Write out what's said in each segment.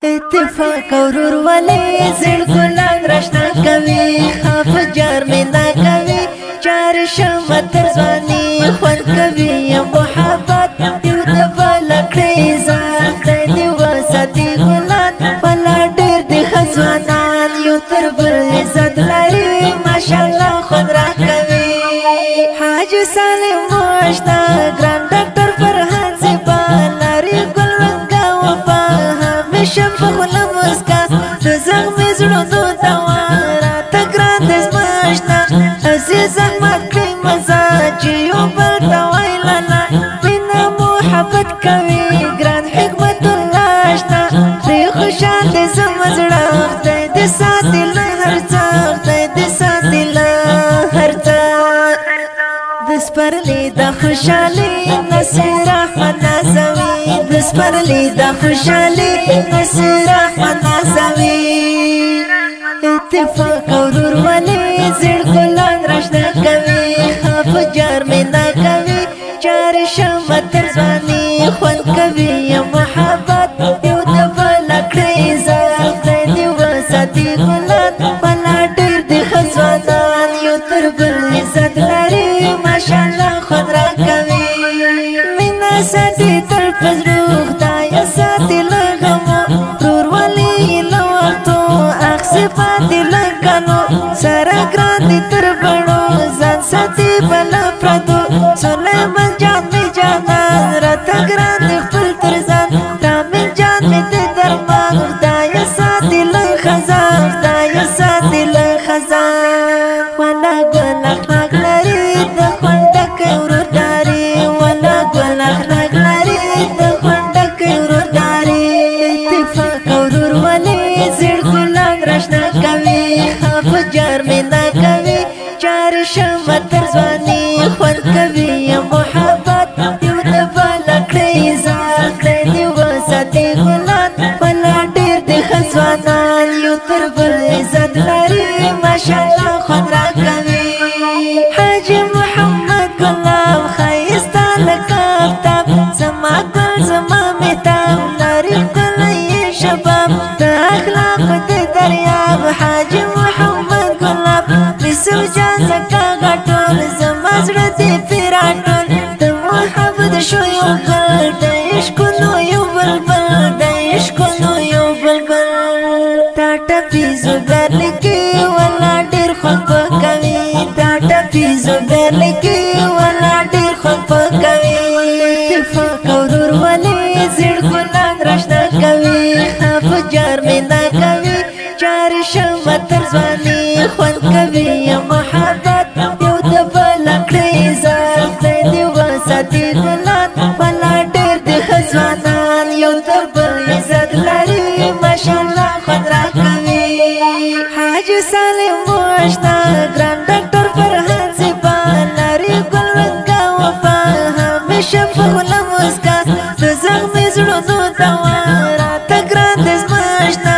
اتفاق ورور ولی زیر گلان رشنا کوي خاف جار مینا کوي چار شمه تر ځواني خوند کوي یا محبت یو د بلکړې ځان دی وساتي ګلان بلا ډېر د خزوانان یو تر بل عزت لري ماشاءالله خوند را کوي حاج سالم مشتا ګران ډاکټر فرحان زیبا لري ګل رنګا وفا همیشه په خوله مسکا د زغمې زړه دو دواره ته ګران د زماشتا عزیز احمد کړي مزاج یو بل ته ویلالا مینه محبت کوي ګران حکمت الله شته دی خوشحال دی زما زړه خدای دې ساتي له هر څه خدای دې ساتي له هر څه د سپرلي د خوشحالي نصیر احمد نازوي د سپرلي د خوشحالي نصیر احمد نازوي اتفاق ورور ولی زیر گلان رشنا کوي خاف جار مینا کوي چار شمه تر ځواني خوند کوي یا محبت یو د بلکړې ځان دی وساتي ګلان بلا ډېر د خزوانان یو تر بل عزت لري ماشاءالله خوند را کوي مینا ساتي تر پزړو خدای ساتي له غمو ورور ولی له وختو اخسي پاتې لکانو سره ګران دي تر بړو ځان ساتي بلا پردو سلیمان جان می جانان راته ګران دي خپل تر ځان رامین جان می د درمان خدای ساتي له خزان خدای ساتي له خزان ولا ګل اخلاق لري د خوندک وروداري ولا ګل اخلاق لري د خوندک وروداري اتفاق ورور ولی زیر ګلان رشنا کوي خاف جار مینا کوي چار شمه تر ځواني خوند کوي یا محبت یو د بلکړې ځان دی وساتي ګلان بلا ډېر د خزوانان یو تر بل عزت لري ماشاءالله خوند را کوي حاجي محمد ګلاب ښایسته لکه آفتاب زما ګل زما مهتاب لري ښکلی شباب د اخلاقو د دریاب حاجي محمد ګلاب رسول جان زکا غټول زما زړه دې پیراټول د محبت شو یو ګل د عشقونو یو بلبل د عشقونو یو بلبل تا ټپي زبر لیکي ولا ډېر خوند کوي تا ټپي زبر لیکي ولا ډېر خوند کوي اتفاق ورور ولی زیر ګلان رشنا کوي خاف جار مینا کوي چار شمه تر ځواني خوند کوي یا محبت یو د بلکړې ځان دی وساتي ګلان بلا ډېر د خزوانان یو تر بل عزت لري ماشاءالله خوند را کوي حاج سالم مشتا ګران ډاکټر فرحان زیبا لري ګل رنګا وفا همیشه په خوله مسکا د زغمې زړونو دواره ته ګران د زماشتا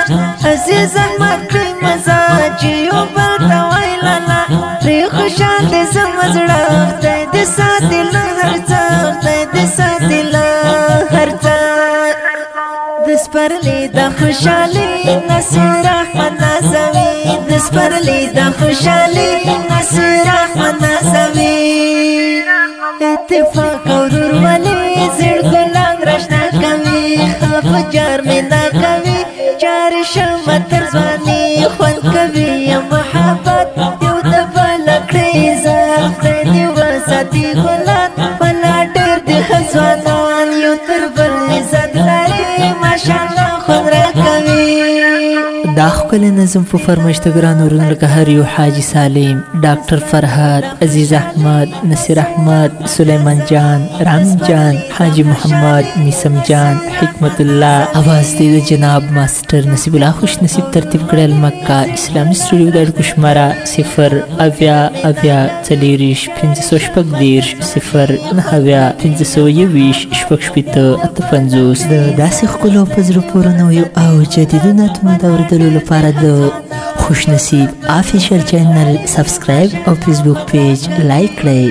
عزیز احمد کړي مزاج یو بل ته ویلالا پرې خوشحال دی زما زړه خدای دې ساتي له هر څه خدای دې ساتي له هر څه د سپرلي د خوشحالي نصیر احمد نازوي د سپرلي د خوشحالي نصیر احمد نازوي اتفاق ورور ولی زیر ګلان رشنا کوي خاف جار مینا کوي چار شمه تر ځواني خوند کوي یا محبت یو د بلکړې ځان دی وساتي ګلان بلا ډېر د خزوانان یو تر بل عزت لري ماشاءالله خوند را کوي دا ښکلی نظم په فرمایشته ګرانو ورونو لکه هر یو حاجي سالم ډاکټر فرهاد عزیز احمد نصیر احمد سلیمان جان رامین جان حاجي محمد میسم جان حکمت الله اواز دی د جناب ماسټر نصیب الله خوش نصیب ترتیب کړل مکه اسلامي سټوډیو د اړیکو شماره 080400520 د داسې ښکلو په زړه پورې نویو او جدیدو نعتونو د اورېدلو لپاره د خوش نصیب افیشل چینل سبسکرایب او فیسبوک پیج لایک کړئ